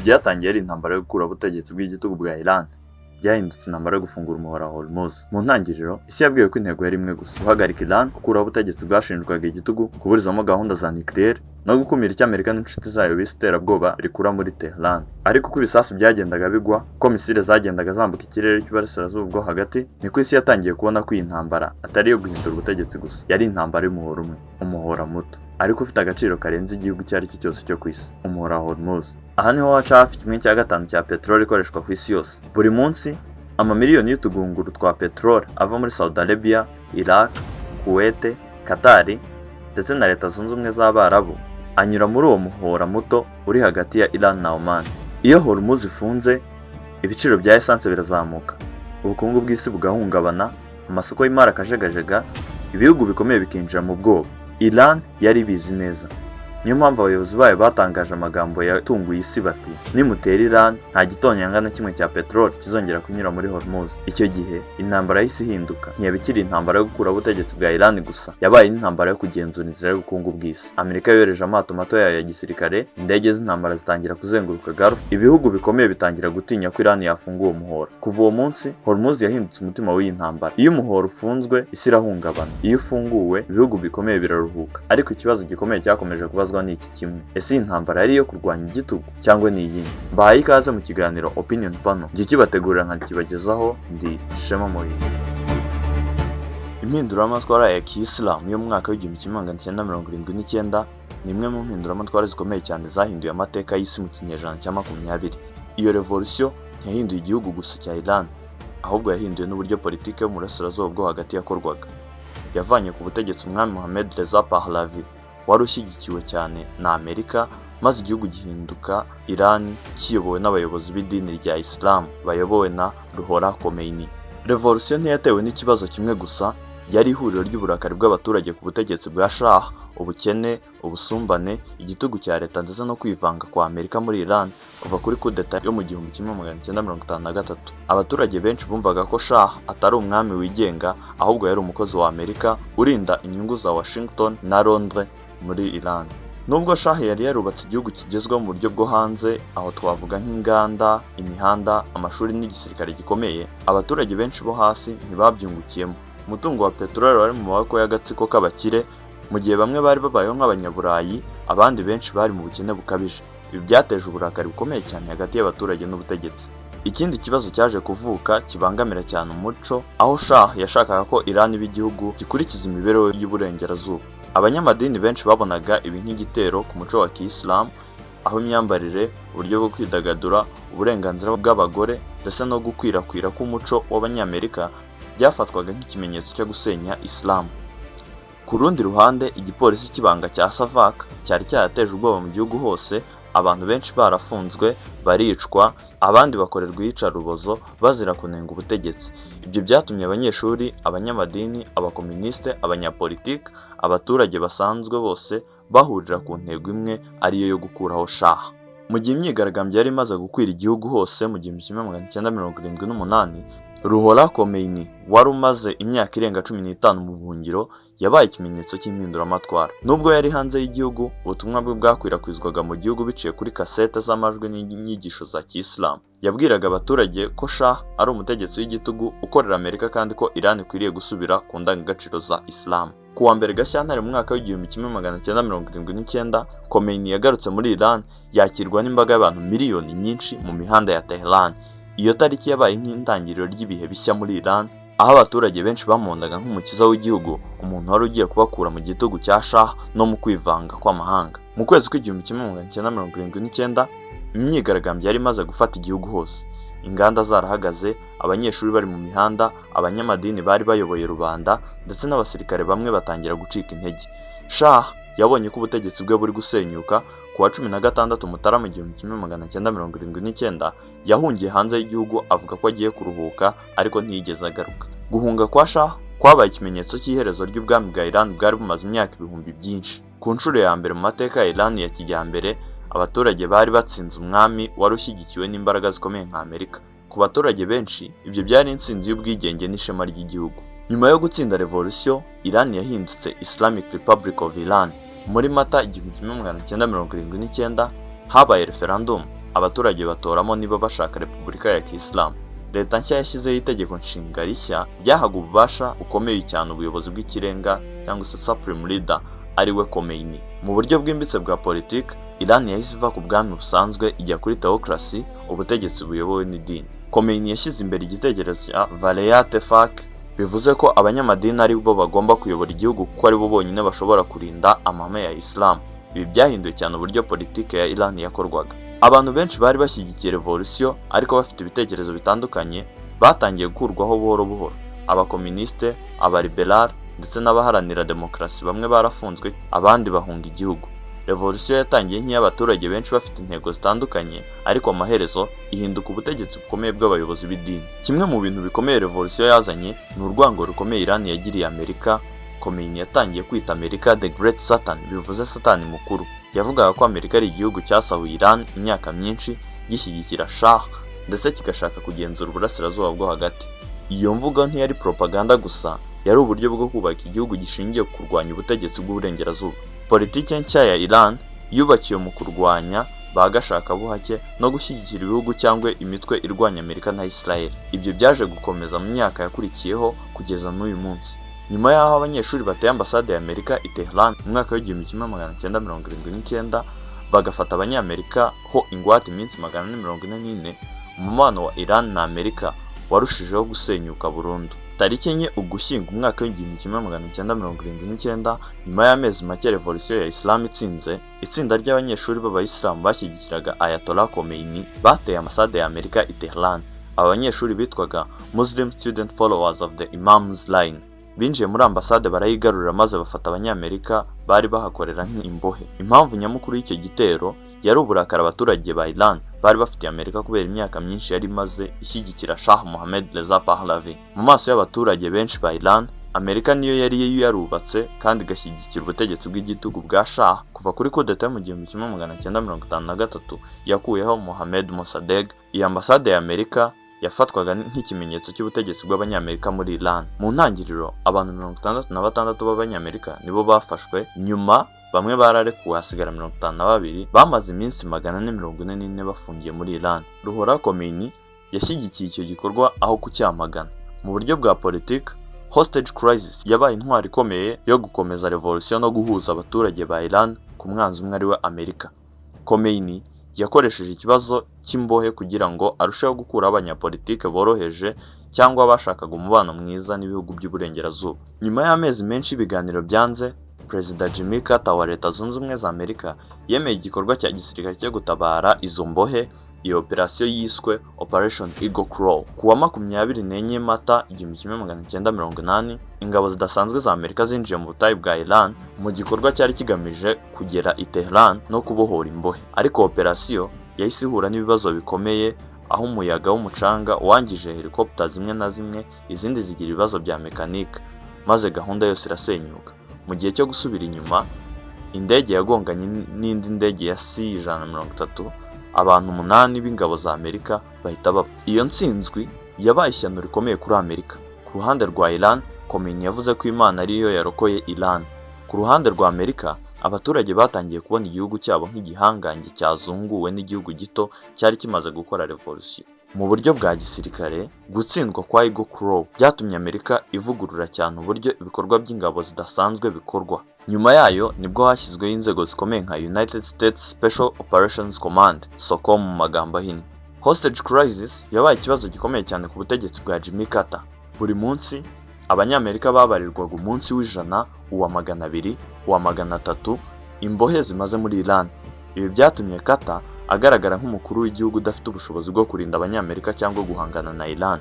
Byatangiye ari intambara yo gukura ubutegetsi bw'igitugu bwa Iran, byahindutse intambara yo gufungura umuhora wa Hormuz. Mu ntangiriro isi yabwiwe ko intego yari imwe gusa: guhagarika Iran, gukuraho ubutegetsi bwashinjwaga igitugu, kuburizamo gahunda za nucleaire no gukumira icyo Amerika n'inshuti zayo bise iterabwoba rikura muri Tehran. Ariko uko ibisasu byagendaga bigwa, ko misile zagendaga zambuka ikirere cy'Iburasirazuba bwo hagati, niko isi yatangiye kubona ko iyi ntambara atari iyo guhindura ubutegetsi gusa, yari intambara y'umuhora umwe, umuhora muto ariko ufite agaciro karenze igihugu icyo ari cyo cyose cyo ku isi, umuhora wa Hormuz. Aha niho haca hafi 1/5 cya peteroli ikoreshwa ku isi yose. Buri munsi amamiliyoni y'utugunguru twa peteroli ava muri Saudi Arabia, Iraq, Kuwait, Qatar ndetse na Leta Zunze Ubumwe z'Abarabu anyura muri uwo muhora muto uri hagati ya Iran na Oman. Iyo Hormuz ifunze, ibiciro bya Yisanze birazamuka, ubukungu bw'isi bugahungabana, amasoko y'imari akajegajega, ibihugu bikomeye bikinjira mu bwoba. Iran yari bizi neza, niyo mpamvu abayobozi bayo batangaje amagambo yatunguye isi bati: nimutera Iran nta gitonyanga na kimwe cya peteroli kizongera kunyura muri Hormuz. Icyo gihe intambara y'isi ihinduka, ntiyabikiri intambara yo gukura ubutegetsi bwa Iran gusa, yabaye intambara yo kugenzura inzira y'ubukungu bw'isi. Amerika yohereje amato mato yayo ya gisirikare, indege z'intambara zitangira kuzenguruka Gulf, ibihugu bikomeye bitangira gutinya ko Iran yafunga uwo muhora. Kuva uwo munsi Hormuz yahindutse umutima w'iyi ntambara. Iyo umuhora ufunzwe, isi irahungabana; iyo ufunguwe, ibihugu bikomeye biraruhuka. Ariko ikibazo gikomeye cyakomeje kubazwa ni iki kimwe: ese iyi ntambara yari iyo kurwanya igitugu cyangwa ni iyindi? Bahaye ikaze mu kiganiro Opinion Panel, njye kibategurira nkanakibagezaho, ndi Shema Muri. Impinduramatwara ya Kiyisilamu yo mu mwaka w'1979 ni imwe mu mpinduramatwara zikomeye cyane zahinduye amateka y'isi mu kinyejana cya 20. Iyo revolution ntiyahinduye igihugu gusa cya Iran, ahubwo yahinduye n'uburyo politiki yo mu burasirazuba bwo hagati yakorwaga. Yavanye ku butegetsi umwami Mohamed Reza Pahlavi wari ushyigikiwe cyane na Amerika, maze igihugu gihinduka Iran kiyobowe n'abayobozi b'idini rya Islam bayobowe na Ruhollah Khomeini. Revolution ntiyatewe n'ikibazo kimwe gusa, yari ihuriro ry'uburakari bw'abaturage ku butegetsi bwa Shah, ubukene, ubusumbane, igitugu cya leta ndetse no kwivanga kwa Amerika muri Iran kuva kuri Gute yo mu 1953. Abaturage benshi bumvaga ko Shah atari umwami wigenga, ahubwo yari umukozi wa Amerika urinda inyungu za Washington na Londres muri Iran. Nubwo Shah yari yarubatse igihugu kigezweho mu buryo bwo hanze, aho twavuga nk'inganda, imihanda, amashuri n'igisirikare gikomeye, abaturage benshi bo hasi ntibabyungukiyemo. Umutungo wa peteroli wari mu maboko y'agatsiko k'abakire, mu gihe bamwe bari babayeho nk'abanyaburayi, abandi benshi bari mu bukene bukabije. Ibi byateje uburakari bukomeye cyane hagati y'abaturage n'ubutegetsi. Ikindi kibazo cyaje kuvuka kibangamira cyane umuco, aho Shah yashakaga ko Iran iba igihugu gikurikiza imibereho y'Uburengerazuba. Abanyamadini benshi babonaga ibi nk'igitero ku muco wa Kiyisilamu, aho imyambarire, uburyo bwo kwidagadura, uburenganzira bw'abagore ndetse no gukwirakwira k'umuco w'Abanyamerika byafatwaga nk'ikimenyetso cyo gusenya Islam. Ku rundi ruhande, igipolisi cy'ibanga cya Savak cyari cyarateje ubwoba mu gihugu hose, abantu benshi barafunzwe, baricwa, abandi bakorerwa iyicarubozo bazira kunenga ubutegetsi. Ibyo byatumye abanyeshuri, abanyamadini, abakomuniste, abanyapolitiki, abaturage basanzwe bose bahurira ku ntego imwe, ariyo yo gukuraho Shah. Mu gihe imyigaragambyo yari imaze gukwira igihugu hose mu 1978, Ruhollah Khomeini wari umaze imyaka irenga 15 mu buhungiro, yabaye ikimenyetso cy'impinduramatwara. Nubwo yari hanze y'igihugu, ubutumwa bwe bwakwirakwizwaga mu gihugu biciye kuri kasete z'amajwi n'inyigisho za Kiyisilamu. Yabwiraga abaturage ko Shah ari umutegetsi w'igitugu ukorera Amerika kandi ko Iran ikwiriye gusubira ku ndangagaciro za Islam. Ku wa mbere Gashyantare mu mwaka w'1979, Khomeini yagarutse muri Iran, yakirwa n'imbaga y'abantu miliyoni nyinshi mu mihanda ya Tehran. Iyo tariki yabaye nk'intangiriro ry'ibihe bishya muri Iran, aho abaturage benshi bamundaga nk'umukiza w'igihugu, umuntu wari ugiye kubakura mu gitugu cya Shah no mu kwivanga kw'amahanga. Mu kwezi k'1979, imyigaragambyo yari imaze gufata igihugu hose, inganda zarahagaze, abanyeshuri bari mu mihanda, abanyamadini bari bayoboye rubanda ndetse n'abasirikare bamwe batangira gucika intege. Shah yabonye ko ubutegetsi bwe buri gusenyuka. Ku wa 16 Mutarama 1979 yahungiye hanze y'igihugu, avuga ko agiye kuruhuka, ariko ntiyigeze agaruka. Guhunga kwa Shah kwabaye ikimenyetso cy'iherezo ry'ubwami bwa Iran bwari bumaze imyaka ibihumbi byinshi. Ku nshuro ya mbere mu mateka ya Iran ya kijyambere, abaturage bari batsinze umwami wari ushyigikiwe n'imbaraga zikomeye nka Amerika. Ku baturage benshi, ibyo byari intsinzi y'ubwigenge n'ishema ry'igihugu. Nyuma yo gutsinda revolution, Iran yahindutse Islamic Republic of Iran. Muri Mata 1979 habaye referendum abaturage batoramo niba bashaka repubulika ya Kisilamu. Leta nshya yashyizeho itegeko nshinga rishya ryahaga ububasha bukomeye cyane ubuyobozi bw'ikirenga cyangwa se supreme leader ariwe Khomeini. Mu buryo bwimbitse bwa politiki, Iran yahise iva ku bwami busanzwe ijya kuri theocracy, ubutegetsi buyobowe n'idini. Khomeini yashyize imbere igitekerezo cya Valayat Faq, bivuze ko abanyamadini ari bo bagomba kuyobora igihugu kuko ari bo bonyine bashobora kurinda amahame ya Islam. Ibi byahinduye cyane uburyo politiki ya Iran yakorwaga. Abantu benshi bari bashyigikiye revolution ariko bafite ibitekerezo bitandukanye batangiye gukurwaho buhoro buhoro. Abakomuniste, abaliberal ndetse n'abaharanira demokarasi bamwe barafunzwe, abandi bahunga igihugu. Revolution yatangiye nk'iy'abaturage benshi bafite intego zitandukanye, ariko amaherezo ihinduka ubutegetsi bukomeye bw'abayobozi b'idini. Kimwe mu bintu bikomeye revolution yazanye ni urwango rukomeye Iran yagiriye Amerika. Khomeini yatangiye kwita Amerika the Great Satan, bivuze Satani mukuru. Yavugaga ko Amerika ari igihugu cyasahuye Iran imyaka myinshi gishyigikira Shah ndetse kigashaka kugenzura uburasirazuba bwo hagati. Iyo mvugo ntiyari propaganda gusa, yari uburyo bwo kubaka igihugu gishingiye ku kurwanya ubutegetsi bw'uburengerazuba. Politiki nshya ya Iran yubakiye mu kurwanya bagashakabuhake no gushyigikira ibihugu cyangwa imitwe irwanya Amerika na Israel. Ibyo byaje gukomeza mu myaka yakurikiyeho kugeza n'uyu munsi. Nyuma y'aho abanyeshuri bateye ambasade ya Amerika i Tehran mu mwaka w'1979 bagafata abanyamerika ho ingwate iminsi 444, umubano wa Iran na Amerika warushijeho gusenyuka burundu. Tariki enye Ugushyingo umwaka w'1979, nyuma y'amezi make revolution ya Islam itsinze, itsinda ry'abanyeshuri b'abayisilamu bashyigikiraga Ayatollah Khomeini bateye ambasade ya Amerika i Tehran. Aba banyeshuri bitwaga Muslim Student Followers of the Imam's Line. Binjiye muri ambasade barayigarurira maze bafata abanyamerika bari bahakorera nk'imbohe. Impamvu nyamukuru y'icyo gitero yari uburakari abaturage ba Iran bari bafitiye Amerika kubera imyaka myinshi yari imaze ishyigikira Shah Mohammad Reza Pahlavi. Mu maso y'abaturage benshi ba Iran, Amerika niyo yari yarubatse kandi igashyigikira ubutegetsi bw'igitugu bwa Shah kuva kuri Gute mu 1953 yakuyeho Mohammad Mossadegh. Iyi ambasade ya Amerika yafatwaga nk'ikimenyetso cy'ubutegetsi bw'abanyamerika muri Iran. Mu ntangiriro abantu 66 b'abanyamerika nibo bafashwe, nyuma bamwe bararekuwe hasigara 52 bamaze iminsi 444 bafungiye muri Iran. Ruhora Khomeini yashyigikiye icyo gikorwa aho kucyamagana. Mu buryo bwa politiki, hostage crisis yabaye intwari ikomeye yo gukomeza revolution no guhuza abaturage ba Iran ku mwanzi umwe ariwe Amerika. Khomeini yakoresheje ikibazo cy'imbohe kugira ngo arusheho gukura abanyapolitike boroheje cyangwa bashakaga umubano mwiza n'ibihugu by'uburengerazuba. Nyuma y'amezi menshi ibiganiro byanze, Perezida Jimmy Carter wa Leta Zunze Ubumwe za Amerika yemeye igikorwa cya gisirikare cyo gutabara izo mbohe. Iyo operasiyo yiswe Operation Eagle Claw. Ku wa 24 Mata 1980, ingabo zidasanzwe za Amerika zinjiye mu butayu bwa Iran mu gikorwa cyari kigamije kugera i Tehran no kubohora imbohe. Ariko operasiyo yahise ihura n'ibibazo bikomeye, aho umuyaga w'umucanga wangije helicopter zimwe na zimwe, izindi zigira ibibazo bya mekanike, maze gahunda yose irasenyuka. Mu gihe cyo gusubira inyuma, indege yagonganye n'indi ndege ya C-130, abantu 8 b'ingabo za Amerika bahita bapfa. Iyo ntsinzwi yabaye ishyano rikomeye kuri Amerika. Ku ruhande rwa Iran, Khomeini yavuze ko Imana ariyo yarokoye Iran. Ku ruhande rwa Amerika, abaturage batangiye kubona igihugu cyabo nk'igihangange cyazunguwe n'igihugu gito cyari kimaze gukora revolution. Mu buryo bwa gisirikare, gutsindwa kwa Eagle Claw byatumye Amerika ivugurura cyane uburyo ibikorwa by'ingabo zidasanzwe bikorwa. Nyuma yayo nibwo hashyizweho inzego zikomeye nka United States Special Operations Command, SOCOM mu magambo ahinnye. Hostage crisis yabaye ikibazo gikomeye cyane ku butegetsi bwa Jimmy Carter. Buri munsi abanyamerika babarirwaga umunsi w'100, uwa 200, uwa 300 imbohe zimaze muri Iran. Ibi byatumye Carter agaragara nk'umukuru w'igihugu udafite ubushobozi bwo kurinda abanyamerika cyangwa guhangana na Iran.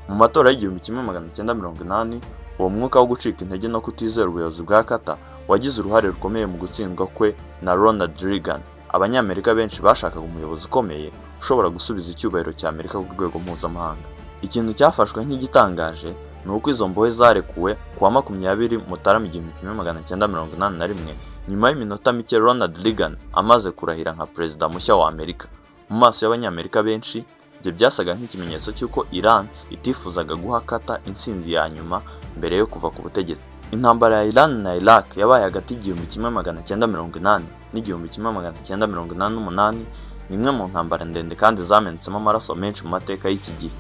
Mu matora y'1980, uwo mwuka wo gucika intege no kutizera ubuyobozi bwa Carter wagize uruhare rukomeye mu gutsindwa kwe na Ronald Reagan. Abanyamerika benshi bashakaga umuyobozi ukomeye ushobora gusubiza icyubahiro cya Amerika ku rwego mpuzamahanga. Ikintu cyafashwe nk'igitangaje ni uko izo mbohe zarekuwe ku wa 20 Mutarama 1981, nyuma y'iminota mike Ronald Reagan amaze kurahira nka perezida mushya wa Amerika. Mu maso y'abanyamerika benshi, ibyo byasaga nk'ikimenyetso cy'uko Iran itifuzaga guha Carter intsinzi ya nyuma mbere yo kuva ku butegetsi. Intambara ya Iran na Iraq yabaye hagati y'igihumbi 1980 n'igihumbi 1988, ni imwe mu ntambara ndende kandi zamenetsemo amaraso menshi mu mateka y'iki gihe.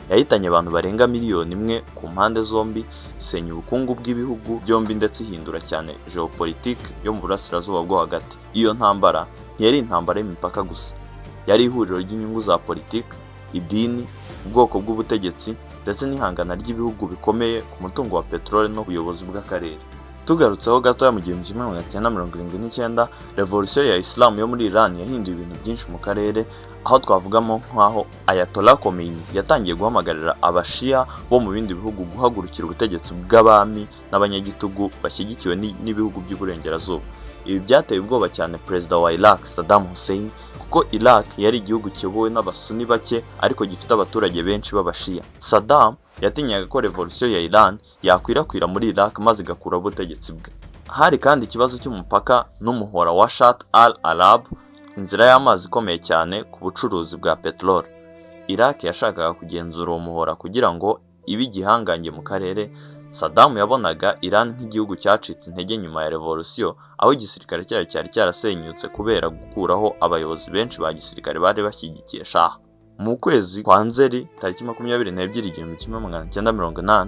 Yahitanye abantu barenga miliyoni imwe ku mpande zombi, isenya ubukungu bw'ibihugu byombi ndetse ihindura cyane geopolitique yo mu burasirazuba bwo hagati. Iyo ntambara ntiyari intambara y'imipaka gusa, yari ihuriro ry'inyungu za politiki, idini, ubwoko bw'ubutegetsi ndetse n'ihangana ry'ibihugu bikomeye ku mutungo wa peteroli no buyobozi bw'akarere. Tugarutseho gatoya mu 1979, revolution ya Islam yo muri Iran yahinduye ibintu byinshi mu karere, aho twavugamo nk'aho Ayatollah Khomeini yatangiye guhamagarira abashia bo mu bindi bihugu guhagurukira ubutegetsi bw'abami n'abanyagitugu bashyigikiwe n'ibihugu by'uburengerazuba. Ibi byateye ubwoba cyane perezida wa Iraq Saddam Hussein, kuko Iraq yari igihugu kiyobowe n'abasuni bake ariko gifite abaturage benshi b'abashia. Saddam yatinyaga ko revolution ya Iran yakwirakwira muri Iraq maze igakura ubutegetsi bwe. Hari kandi ikibazo cy'umupaka n'umuhora wa Shat al-Arab, inzira y'amazi ikomeye cyane ku bucuruzi bwa peteroli. Iraq yashakaga kugenzura uwo muhora kugira ngo ibe igihangange mu karere. Saddam yabonaga Iran nk'igihugu cyacitse intege nyuma ya revolution, aho igisirikare cyayo cyari cyarasenyutse kubera gukuraho abayobozi benshi ba gisirikare bari bashyigikiye Shah. Mu kwezi kwa Nzeri tariki 22/1980,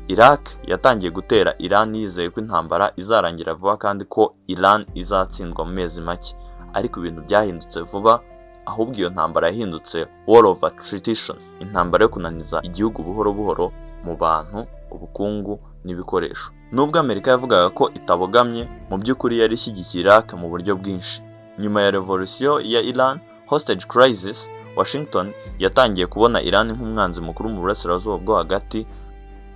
Iraq yatangiye gutera Iran yizeye ko intambara izarangira vuba kandi ko Iran izatsindwa mu mezi make. Ariko ibintu byahindutse vuba, ahubwo iyo ntambara yahindutse war of attrition, intambara yo kunaniza igihugu buhoro buhoro mu bantu, ubukungu n'ibikoresho. Nubwo Amerika yavugaga ko itabogamye, mu by'ukuri yari ishyigikiye Iraq mu buryo bwinshi. Nyuma ya revolution ya Iran hostage crisis, Washington yatangiye kubona Iran nk'umwanzi mukuru mu burasirazuba bwo hagati.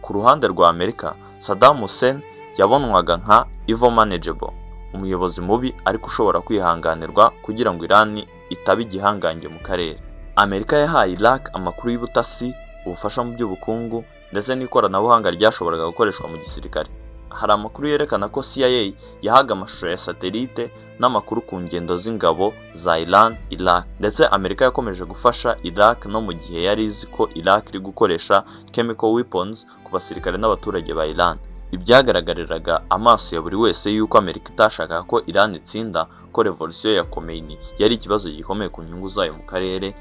Ku ruhande rwa Amerika, Saddam Hussein yabonwaga nka evil manageable, umuyobozi mubi ariko ushobora kwihanganirwa kugira ngo Iran itaba igihangange mu karere. Amerika yahaye Iraq amakuru y'ubutasi, ubufasha mu by'ubukungu ndetse n'ikoranabuhanga ryashoboraga gukoreshwa mu gisirikare. Hari amakuru yerekana ko CIA yahaga amashusho ya satelite n'amakuru ku ngendo z'ingabo za Iran, Iraq, ndetse Amerika yakomeje gufasha Iraq no mu gihe yari izi ko Iraq iri gukoresha chemical weapons ku basirikare n'abaturage ba Iran. Ibyagaragariraga amaso ya buri wese yuko Amerika itashakaga ko Iran itsinda, ko revolution ya Khomeini yari ikibazo gikomeye ku nyungu zayo mu karere.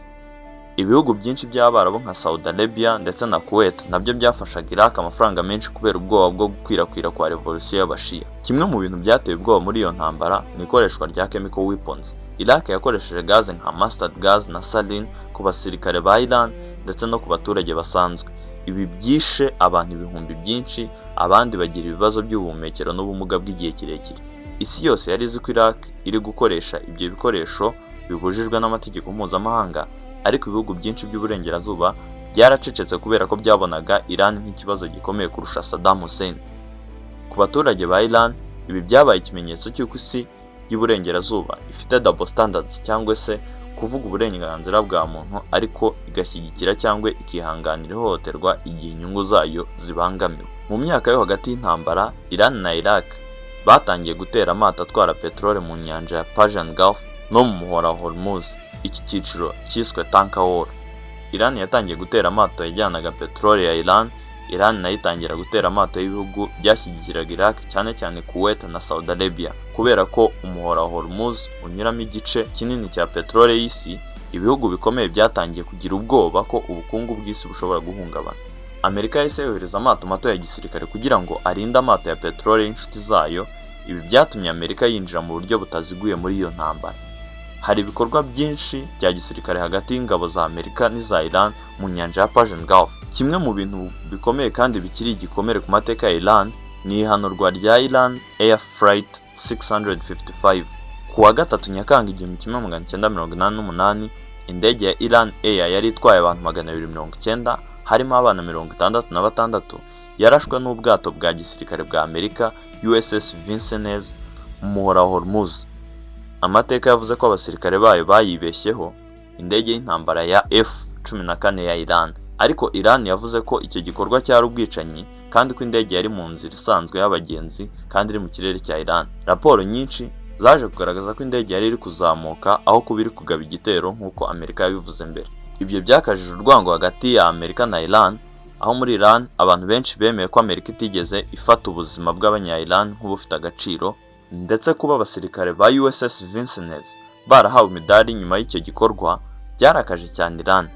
Ibihugu byinshi by'Abarabu nka Saudi Arabia ndetse na Kuwait nabyo byafashaga Iraq amafaranga menshi kubera ubwoba bwo gukwirakwira kwa revolution y'abashia. Kimwe mu bintu byateye ubwoba muri iyo ntambara ni ikoreshwa rya chemical weapons. Iraq yakoresheje gaze nka mustard gas na saline ku basirikare ba Iran ndetse no ku baturage basanzwe. Ibi byishe abantu ibihumbi byinshi, abandi bagira ibibazo by'ubuhumekero n'ubumuga bw'igihe kirekire. Isi yose yari izi ko Iraq iri gukoresha ibyo bikoresho bibujijwe n'amategeko mpuzamahanga, ariko ibihugu byinshi by'uburengerazuba byaracecetse kubera ko byabonaga Iran nk'ikibazo gikomeye kurusha Saddam Hussein. Ku baturage ba Iran, ibi byabaye ikimenyetso cy'uko isi y'uburengerazuba ifite double standards, cyangwa se kuvuga uburenganzira bwa muntu ariko igashyigikira cyangwa ikihanganira ihohoterwa igihe inyungu zayo zibangamiwe. Mu myaka yo hagati y'intambara, Iran na Iraq batangiye gutera amato atwara peteroli mu nyanja ya Persian Gulf no mu muhora wa Hormuz. Iki cyiciro cyiswe tanker war. Iran yatangiye gutera amato yajyanaga peteroli ya Iran nayo itangira gutera amato y'ibihugu byashyigikiraga Iraq, cyane cyane Kuwait na Saudi Arabia. Kubera ko umuhora wa Hormuz unyuramo igice kinini cya peteroli y'isi, ibihugu bikomeye byatangiye kugira ubwoba ko ubukungu bw'isi bushobora guhungabana. Amerika yahise yohereza amato mato ya gisirikare kugira ngo arinde amato ya peteroli y'inshuti zayo. Ibi byatumye Amerika yinjira mu buryo butaziguye muri iyo ntambara. Hari ibikorwa byinshi bya gisirikare hagati y'ingabo za Amerika n'iza Iran mu nyanja ya Persian Gulf. Kimwe mu bintu bikomeye kandi bikiri igikomere ku mateka ya Iran ni ihanurwa rya Iran Air Flight 655. Ku wa 3 Nyakanga 1988, indege ya Iran Air yari itwaye abantu 290, harimo abana 66, yarashwe n'ubwato bwa gisirikare bwa Amerika USS Vincennes mu muhora wa Hormuz. Amateka yavuze ko abasirikare bayo bayibeshyeho indege y'intambara ya F-14 ya Iran, ariko Iran yavuze ko icyo gikorwa cyari ubwicanyi kandi ko indege yari mu nzira isanzwe y'abagenzi kandi iri mu kirere cya Iran. Raporo nyinshi zaje kugaragaza ko indege yari iri kuzamuka aho kuba iri kugaba igitero nk'uko Amerika yabivuze mbere. Ibyo byakajije urwango hagati ya Amerika na Iran, aho muri Iran abantu benshi bemeye ko Amerika itigeze ifata ubuzima bw'abanya-Iran nk'ubufite agaciro, ndetse kuba abasirikare ba USS Vincennes barahawe imidari nyuma y'icyo gikorwa byarakaje cyane Iran.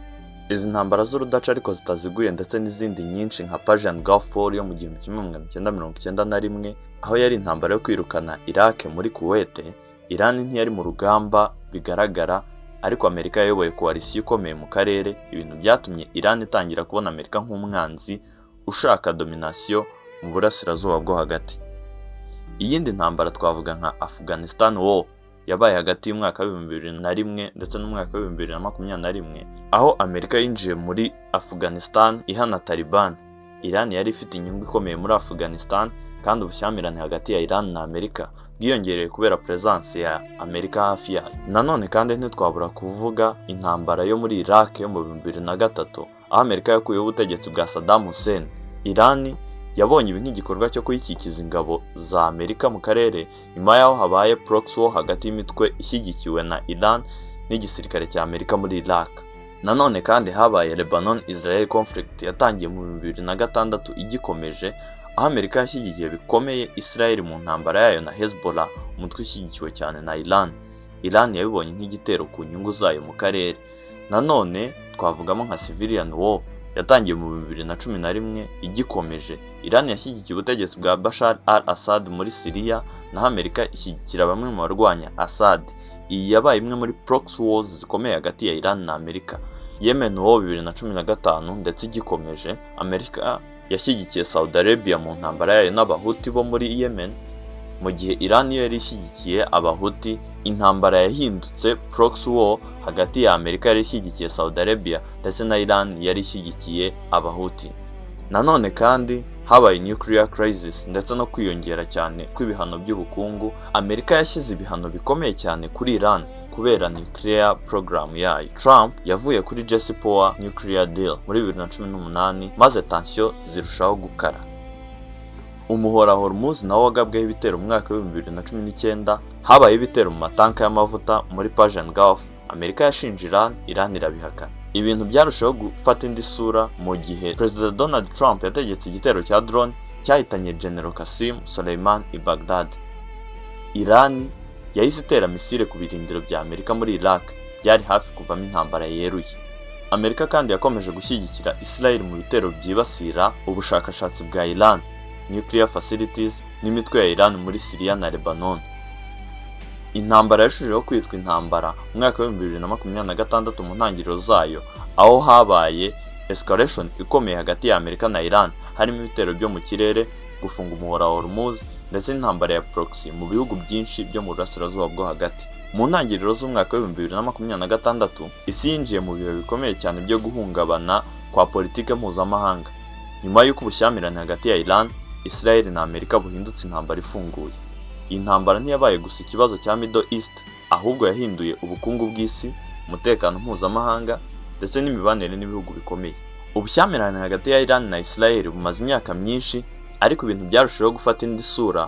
Izi ntambara z'urudaca ariko zitaziguye ndetse n'izindi nyinshi nka Persian Gulf War yo mu 1991 aho yari intambara yo kwirukana Iraq muri Kuwait, Iran ntiyari mu rugamba bigaragara, ariko Amerika yayoboye coalition ikomeye mu karere. Ibintu byatumye Iran itangira kubona Amerika nk'umwanzi ushaka domination mu burasirazuba bwo hagati. Iyindi ntambara twavuga nka Afghanistan War yabaye hagati y'umwaka wa 2001 ndetse n'umwaka wa 2021 aho Amerika yinjiye muri Afghanistan ihana Taliban. Iran yari ifite inyungu ikomeye muri Afghanistan kandi ubushyamirane hagati ya Iran na Amerika bwiyongereye kubera presence ya Amerika hafi yayo. Nanone kandi ntitwabura kuvuga intambara yo muri Iraq yo mu 2003 aho Amerika yakuyeho ubutegetsi bwa Saddam Hussein. Iran yabonye ibi nk'igikorwa cyo kuyikikiza ingabo za Amerika mu karere nyuma yaho habaye proxy war hagati y'imitwe ishyigikiwe na Iran n'igisirikare cya Amerika muri Iraq. Nanone kandi habaye Lebanon-Israel conflict yatangiye mu 2006 igikomeje, aho Amerika yashyigikiye bikomeye Israel mu ntambara yayo na Hezbollah, umutwe ushyigikiwe cyane na Iran. Iran yabibonye nk'igitero ku nyungu zayo mu karere. Nanone twavugamo nka Civilian War yatangiye mu 2011 igikomeje. Iran yashyigikiye ubutegetsi bwa Bashar al-Assad muri Syria, naho Amerika ishyigikira bamwe mu barwanya Assad. Iyi yabaye imwe muri proxy wars zikomeye hagati ya Iran na Amerika. Yemen War 2015 ndetse igikomeje, Amerika yashyigikiye Saudi Arabia mu ntambara yayo n'abahuti bo muri Yemen, mu gihe Iran yo yari ishyigikiye abahuti. Intambara yahindutse proxy war hagati ya Amerika yari ishyigikiye Saudi Arabia ndetse na Iran yari ishyigikiye abahuti. Nanone kandi habaye nuclear crisis ndetse no kwiyongera cyane kw'ibihano by'ubukungu. Amerika yashyize ibihano bikomeye cyane kuri Iran kubera nuclear program yayo. Trump yavuye kuri JCPOA nuclear deal muri 2018 maze tension zirushaho gukara. Umuhora Hormuz nawo wagabweho ibitero mu mwaka wa 2019. Habaye ibitero mu matanka y'amavuta muri Persian Gulf. Amerika yashinje Iran irabihakana. Ibintu byarushaho gufata indi sura mu gihe President Donald Trump yategetse igitero cya drone cyahitanye General Qasem Soleimani i Baghdad. Iran yahise itera misile ku birindiro bya Amerika muri Iraq, byari hafi kuvamo intambara yeruye. Amerika kandi yakomeje gushyigikira Israel mu bitero byibasira ubushakashatsi bwa Iran, nuclear facilities n'imitwe ya Iran muri Syria na Lebanon. Intambara yashujeho kwitwa intambara mu mwaka wa 2026 mu ntangiriro zayo, aho habaye escalation ikomeye hagati ya Amerika na Iran, harimo ibitero byo mu kirere, gufunga umuhora wa Hormuz ndetse n'intambara ya proxy mu bihugu byinshi byo mu burasirazuba bwo hagati. Mu ntangiriro z'umwaka wa 2026 isi yinjiye mu bihe bikomeye cyane byo guhungabana kwa politike mpuzamahanga nyuma y'uko ubushyamirane hagati ya Iran, Israel na Amerika buhindutse intambara ifunguye. Iyi ntambara ntiyabaye gusa ikibazo cya Middle East, ahubwo yahinduye ubukungu bw'isi, umutekano mpuzamahanga ndetse n'imibanire n'ibihugu bikomeye. Ubushyamirane hagati ya Iran na Israel bumaze imyaka myinshi, ariko ibintu byarushaho gufata indi sura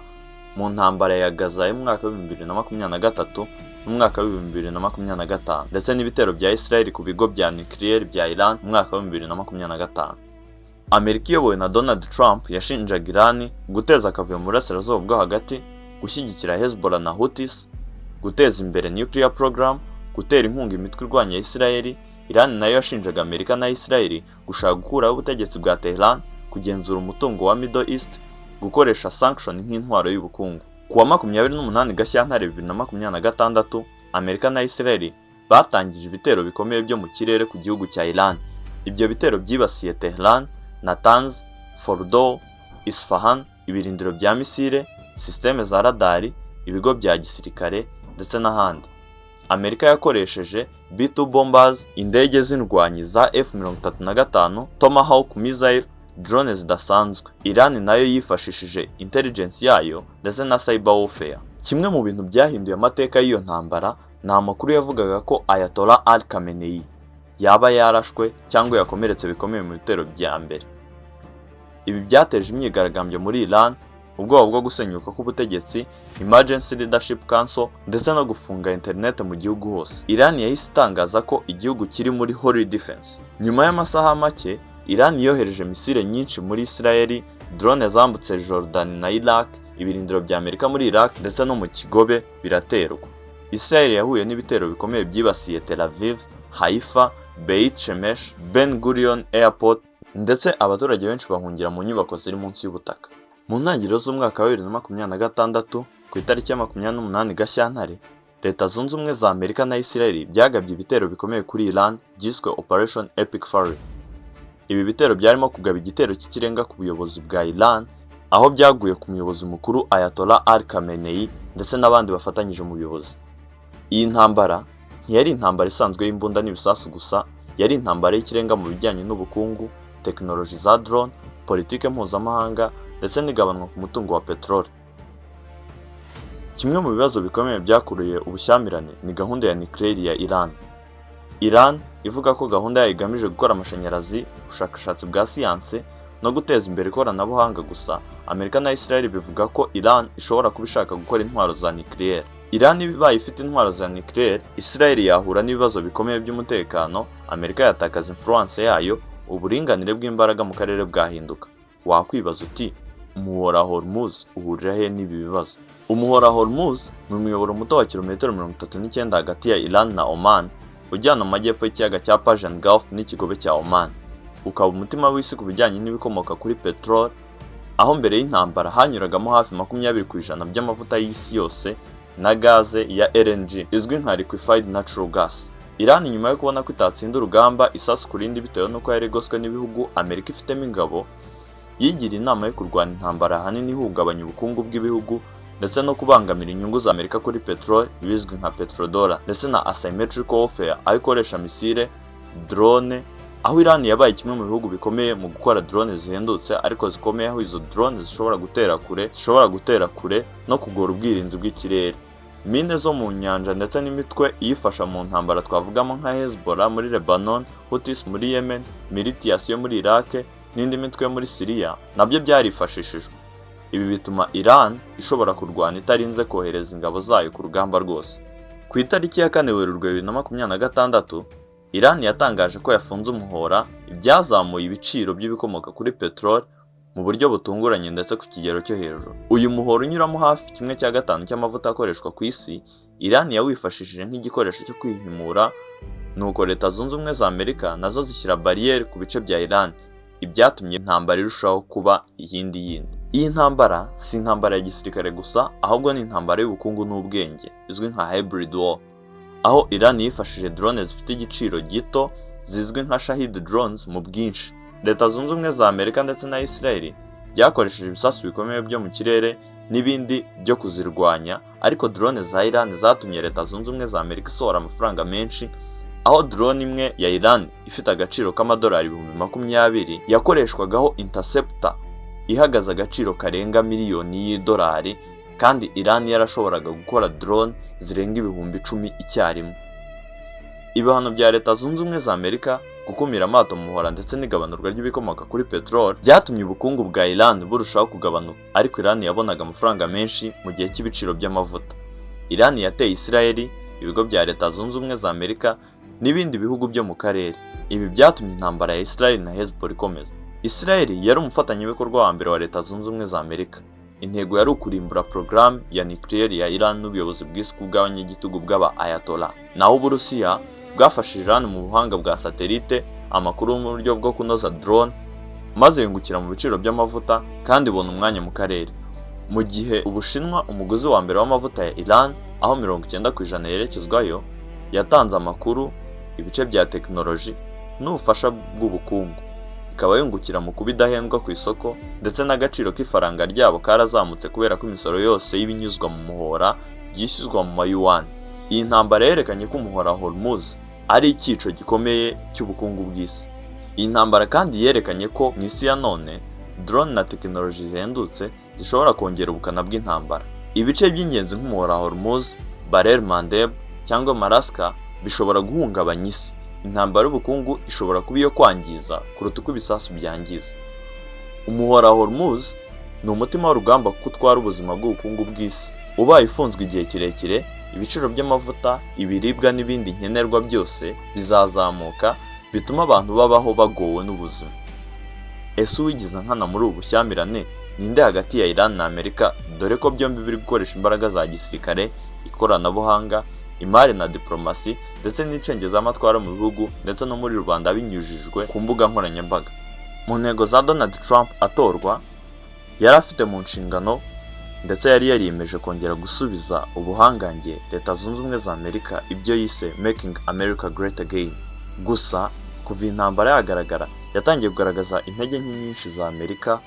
mu ntambara ya Gaza yo mu mwaka wa 2023 n'umwaka wa 2025 ndetse n'ibitero bya Israel ku bigo bya nuclear bya Iran mu mwaka wa 2025. Amerika iyobowe na Donald Trump yashinjaga Iran guteza akavuyo mu burasirazuba bwo hagati, gushyigikira Hezbollah na Houthis, guteza imbere nuclear program, gutera inkunga imitwe irwanya Israel. Iran nayo yashinjaga Amerika na Israel gushaka gukuraho ubutegetsi bwa Tehran, kugenzura umutungo wa Middle East, gukoresha sanction nk'intwaro y'ubukungu. Kuwa 28 Gashyantare 2026, Amerika na Israel batangije ibitero bikomeye byo mu kirere ku gihugu cya Iran. Ibyo bitero byibasiye Tehran, Natanz, Fordo, Isfahan, ibirindiro bya misile, systeme za radari, ibigo bya gisirikare ndetse n'ahandi. Amerika yakoresheje B2 bombers, indege z'indwanyi za F-35, Tomahawk missile, drone zidasanzwe. Iran nayo yifashishije intelligence yayo ndetse na cyber warfare. Kimwe mu bintu byahinduye amateka y'iyo ntambara ni amakuru yavugaga ko Ayatollah Ali Khamenei yaba yarashwe cyangwa yakomeretse bikomeye mu bitero bya mbere. Ibi byateje imyigaragambyo muri Iran, ubwoba bwo gusenyuka k'ubutegetsi, Emergency Leadership Council ndetse no gufunga internet mu gihugu hose. Iran yahise itangaza ko igihugu kiri muri Holy Defense. Nyuma y'amasaha make, Iran yohereje misile nyinshi muri Israel, drone zambutse Jordan na Iraq, ibirindiro bya Amerika muri Iraq ndetse no mu Kigobe biraterwa. Israel yahuye n'ibitero bikomeye byibasiye Tel Aviv, Haifa, Beit Shemesh, Ben Gurion Airport, ndetse abaturage benshi bahungira mu nyubako ziri munsi y'ubutaka. Mu ntangiriro z'umwaka wa 2026 ku itariki ya 28 Gashyantare, Leta Zunze Ubumwe za Amerika na Israel byagabye ibitero bikomeye kuri Iran byiswe Operation Epic Fury. Ibi bitero byarimo kugaba igitero cy'ikirenga ku buyobozi bwa Iran, aho byaguye ku muyobozi mukuru Ayatollah Ali Khamenei ndetse n'abandi bafatanyije mu buyobozi. Iyi ntambara ntiyari intambara isanzwe y'imbunda n'ibisasu gusa, yari intambara y'ikirenga mu bijyanye n'ubukungu, tekinoloji za drone, politike mpuzamahanga ndetse n'igabanwa ku mutungo wa peteroli. Kimwe mu bibazo bikomeye byakuruye ubushyamirane ni gahunda ya nucleaire ya Iran. Iran ivuga ko gahunda yayo igamije gukora amashanyarazi, ubushakashatsi bwa siyanse no guteza imbere ikoranabuhanga gusa. Amerika na Israel bivuga ko Iran ishobora kuba ishaka gukora intwaro za nucleaire. Iran ibaye ifite intwaro za nucleaire, Israel yahura n'ibibazo bikomeye by'umutekano, Amerika yatakaza influence yayo, uburinganire bw'imbaraga mu karere bwahinduka. Wakwibaza uti, umuhora Hormuz uhurira he n'ibi bibazo? Umuhora Hormuz ni umuyoboro muto wa kilometero 39 hagati ya Iran na Oman, ujyana mu majyepfo y'ikiyaga cya Persian Gulf n'ikigobe cya Oman. Ukaba umutima w'isi ku bijyanye n'ibikomoka kuri petrol, aho mbere y'intambara hanyuragamo hafi 20% by'amavuta y'isi yose na gaze ya LNG izwi nka liquefied natural gas. Iran nyuma yo kubona ko itatsinda urugamba isasu ku rindi bitewe n'uko yari igoswe n'ibihugu Amerika ifitemo ingabo, yigira inama yo kurwana intambara ahanini ihungabanya ubukungu bw'ibihugu ndetse no kubangamira inyungu za Amerika kuri petrol bizwi nka petrodollar, ndetse na asymmetrical warfare aho ikoresha misile, drone, aho Iran yabaye kimwe mu bihugu bikomeye mu gukora drone zihendutse ariko zikomeye, aho izo drone zishobora gutera kure no kugora ubwirinzi bw'ikirere. Mine zo mu nyanja ndetse n'imitwe iyifasha mu ntambara twavugamo nka Hezbollah muri Lebanon, Houthis muri Yemen, Militias yo muri Iraq n'indi mitwe yo muri Syria nabyo byarifashishijwe. Ibi bituma Iran ishobora kurwana itarinze kohereza ingabo zayo ku rugamba rwose. Ku itariki ya 4 Werurwe 2026, Iran yatangaje ko yafunze umuhora, ibyazamuye ibiciro by'ibikomoka kuri petrol mu buryo butunguranye ndetse ku kigero cyo hejuru. Uyu muhora unyuramo hafi 1/5 cy'amavuta akoreshwa ku isi, Iran yawifashishije nk'igikoresho cyo kwihimura, nuko Leta Zunze Ubumwe za Amerika nazo zishyira barriere ku bice bya Iran, ibyatumye intambara irushaho kuba yindi. Iyi ntambara si intambara ya gisirikare gusa, ahubwo ni intambara y'ubukungu n'ubwenge izwi nka hybrid war, aho Iran yifashishije drone zifite igiciro gito zizwi nka Shahid drones mu bwinshi. Leta Zunze Ubumwe za Amerika ndetse na Israel byakoresheje ibisasu bikomeye byo mu kirere n'ibindi byo kuzirwanya, ariko drone za Iran zatumye Leta Zunze Ubumwe za Amerika isohora amafaranga menshi, aho drone imwe ya Iran ifite agaciro k'amadolari 20,000 yakoreshwagaho interceptor ihagaze agaciro karenga miliyoni y'idolari, kandi Iran yarashoboraga gukora drone zirenga 10,000 icyarimwe. Ibihano bya Leta Zunze Ubumwe za Amerika, gukumira amato mu muhora ndetse n'igabanurwa ry'ibikomoka kuri petrol byatumye ubukungu bwa Iran burushaho kugabanuka, ariko Iran yabonaga amafaranga menshi mu gihe cy'ibiciro by'amavuta. Iran yateye Israel, ibigo bya Leta Zunze Ubumwe za Amerika n'ibindi bihugu byo mu karere. Ibi byatumye intambara ya Israel na Hezbollah ikomeza. Israel yari umufatanyabikorwa wa mbere wa Leta Zunze Ubumwe za Amerika. Intego yari ukurimbura porogaramu ya nucleaire ya Iran n'ubuyobozi bw'isi bw'abanyagitugu bw'aba Ayatollah. Naho Uburusiya bwafashije Iran mu buhanga bwa satelite, amakuru mu buryo bwo kunoza drone, maze yungukira mu biciro by'amavuta kandi ibona umwanya mu karere. Mu gihe Ubushinwa, umuguzi wa mbere w'amavuta ya Iran, aho 90% yerekezwayo, yatanze amakuru, ibice bya tekinoloji n'ubufasha bw'ubukungu, ikaba yungukira mu kuba idahendwa ku isoko, ndetse n'agaciro k'ifaranga ryabo karazamutse kubera ko imisoro yose y'ibinyuzwa mu muhora byishyuzwa mu mayuan. Iyi ntambara yerekanye ko umuhora Hormuz ari icyico gikomeye cy'ubukungu bw'isi. Iyi ntambara kandi yerekanye ko mu isi ya none drone na tekinoloji zihendutse zishobora kongera ubukana bw'intambara. Ibice by'ingenzi nk'umuhora Hormuz, Bab el-Mandeb cyangwa Maraska bishobora guhungabanya isi. Intambara y'ubukungu ishobora kuba iyo kwangiza kuruta uko ibisasu byangiza. Umuhora Hormuz ni umutima w'urugamba kuko utwara ubuzima bw'ubukungu bw'isi. Ubaye ifunzwe igihe kirekire, ibiciro by'amavuta, ibiribwa n'ibindi nkenerwa byose bizazamuka, bituma abantu babaho bagowe n'ubuzima. Ese uwigize nkana muri ubu bushyamirane ninde hagati ya Iran na Amerika, dore ko byombi biri gukoresha imbaraga za gisirikare, ikoranabuhanga imari na diplomasi ndetse n'icengezamatwara mu bihugu ndetse no muri Rwanda binyujijwe ku mbuga nkoranyambaga. Mu ntego za Donald Trump atorwa, yari afite mu nshingano ndetse yari yariyemeje kongera gusubiza ubuhangange Leta Zunze Ubumwe za Amerika, ibyo yise Making America Great Again. Gusa kuva intambara yagaragara, yatangiye kugaragaza intege nke nyinshi za Amerika,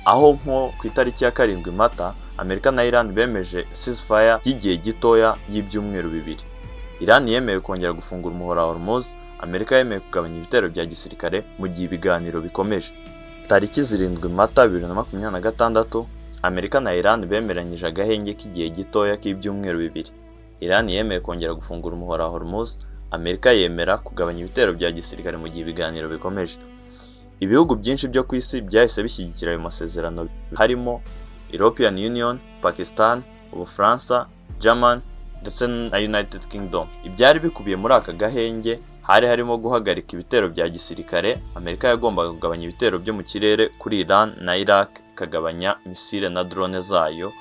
aho nko ku itariki ya 7 Mata Amerika na Iran bemeje ceasefire y'igihe gitoya y'ibyumweru 2. Iran yemeye kongera gufungura umuhora wa Hormuz, Amerika yemeye kugabanya ibitero bya gisirikare mu gihe ibiganiro bikomeje. Tariki 7 Mata 2026 Amerika na Iran bemeranyije agahenge k'igihe gitoya k'ibyumweru 2. Iran yemeye kongera gufungura umuhora wa Hormuz, Amerika yemera kugabanya ibitero bya gisirikare mu gihe ibiganiro bikomeje. Ibihugu byinshi byo ku isi byahise bishyigikira ayo masezerano, harimo European Union, Pakistan, Ubufaransa, German ndetse na United Kingdom. Ibyari bikubiye muri aka gahenge hari harimo guhagarika ibitero bya gisirikare. Amerika yagombaga kugabanya ibitero byo mu kirere kuri Iran na Iraq, ikagabanya misile na drone zayo,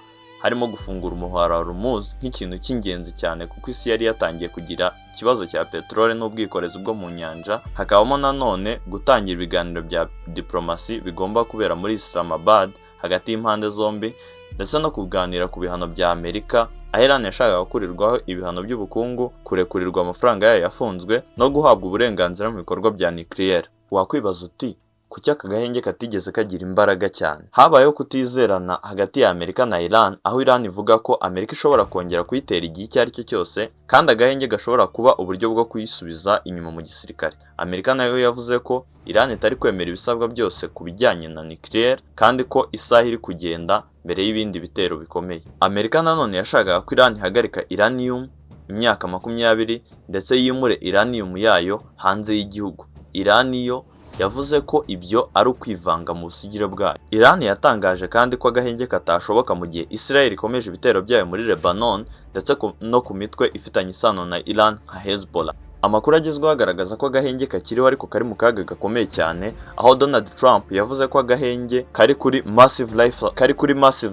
harimo gufungura umuhora wa Hormuz nk'ikintu cy'ingenzi cyane kuko isi yari yatangiye kugira ikibazo cya peteroli n'ubwikorezi bwo mu nyanja. Hakabamo nanone gutangira ibiganiro bya diplomasi bigomba kubera muri Islamabad hagati y'impande zombi, ndetse no kuganira ku bihano bya Amerika, aho Iran yashakaga gukurirwaho ibihano by'ubukungu, kurekurirwa amafaranga yayo yafunzwe no guhabwa uburenganzira mu bikorwa bya nucleaire. Wakwibaza uti kuki aka gahenge katigeze kagira imbaraga cyane? Habayeho kutizerana hagati ya Amerika na Iran, aho Iran ivuga ko Amerika ishobora kongera kuyitera igihe icyo ari cyo cyose, kandi agahenge gashobora kuba uburyo bwo kuyisubiza inyuma mu gisirikare. Amerika nayo yavuze ko Iran itari kwemera ibisabwa byose ku bijyanye na nucleaire, kandi ko isaha iri kugenda mbere y'ibindi bitero bikomeye. Amerika nanone yashakaga ko Iran ihagarika uranium imyaka 20 ndetse yimure uranium yayo hanze y'igihugu. Iran yo yavuze ko ibyo ari ukwivanga mu busigire bwayo. Iran yatangaje kandi ko agahenge katashoboka mu gihe Israel ikomeje ibitero byayo muri Lebanon ndetse no ku mitwe ifitanye isano na Iran nka Hezbollah. Amakuru agezweho agaragaza ko agahenge kakiriho ariko kari mu kaga gakomeye cyane, aho Donald Trump yavuze ko agahenge kari kuri massive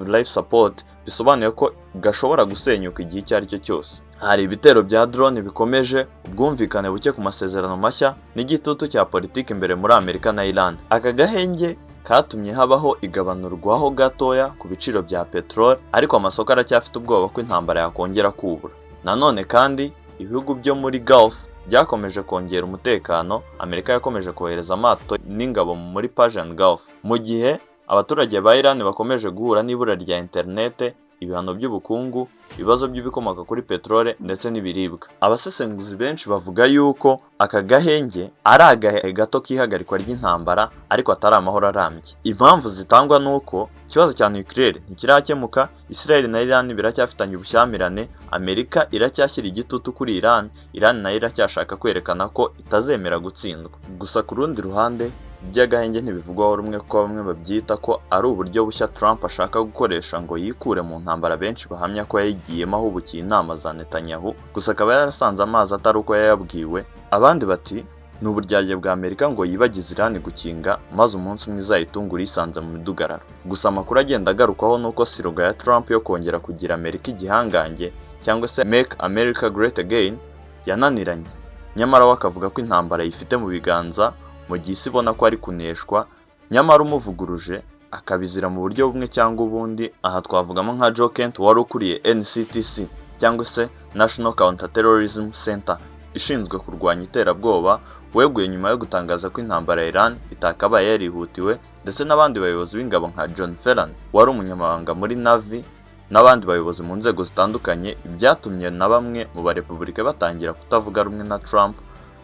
life support, bisobanuye ko gashobora gusenyuka igihe icyo ari cyo cyose. Hari ibitero bya drone bikomeje, ubwumvikane buke ku masezerano mashya n'igitutu cya politiki imbere muri Amerika na Iran. Aka gahenge katumye habaho igabanurwaho gatoya ku biciro bya peteroli, ariko amasoko aracyafite ubwoba ko intambara yakongera kubura. Nanone kandi ibihugu byo muri Gulf byakomeje kongera umutekano. Amerika yakomeje kohereza amato n'ingabo muri Persian Gulf, mu gihe abaturage ba Iran bakomeje guhura n'ibura rya interinete, ibihano by'ubukungu, ibibazo by'ibikomoka kuri peteroli ndetse n'ibiribwa. Abasesenguzi benshi bavuga yuko aka gahenge ari agahe gato k'ihagarikwa ry'intambara, ariko atari amahoro arambye. Impamvu zitangwa nuko ikibazo cya nucleaire ntikirakemuka, Israel na Iran biracyafitanye ubushyamirane, Amerika iracyashyira igitutu kuri Iran, Iran nayo iracyashaka kwerekana ko itazemera gutsindwa. Gusa ku rundi ruhande iby'agahenge ntibivugwaho rumwe, ko bamwe babyita ko ari uburyo bushya Trump ashaka gukoresha ngo yikure mu ntambara benshi bahamya ko yayigiyemo ahubukiye inama za Netanyahu, gusa akaba yarasanze amazi atari uko yayabwiwe. Abandi bati ni uburyarya bwa Amerika ngo yibagize Iran gukinga, maze umunsi umwe izayitungura Yisanze mu midugararo. Gusa amakuru agenda agarukwaho nuko siroga ya Trump yo kongera kugira Amerika igihangange, cyangwa se Make America Great Again, yananiranye. Nyamara we akavuga ko intambara yifite mu biganza, mu gihe isi ibona ko ari kuneshwa, nyamara umuvuguruje akabizira mu buryo bumwe cyangwa ubundi. Aha twavugamo nka Joe Kent wari ukuriye NCTC, cyangwa se National Counterterrorism Center, ishinzwe kurwanya iterabwoba, weguye nyuma yo gutangaza ko intambara ya Iran itakabaye yarihutiwe, ndetse n'abandi bayobozi b'ingabo nka John Ferran wari umunyamabanga muri Navy n'abandi bayobozi mu nzego zitandukanye. Ibyatumye na bamwe mu barepublika batangira kutavuga rumwe na Trump.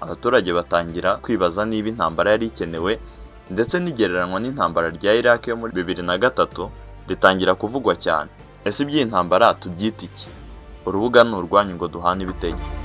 Abaturage batangira kwibaza niba intambara yari ikenewe, ndetse n'igereranywa n'intambara rya Iraq yo muri 2003 ritangira kuvugwa cyane. Ese iby'intambara tubyita iki? Urubuga ni urwanyu ngo duhane ibitekerezo.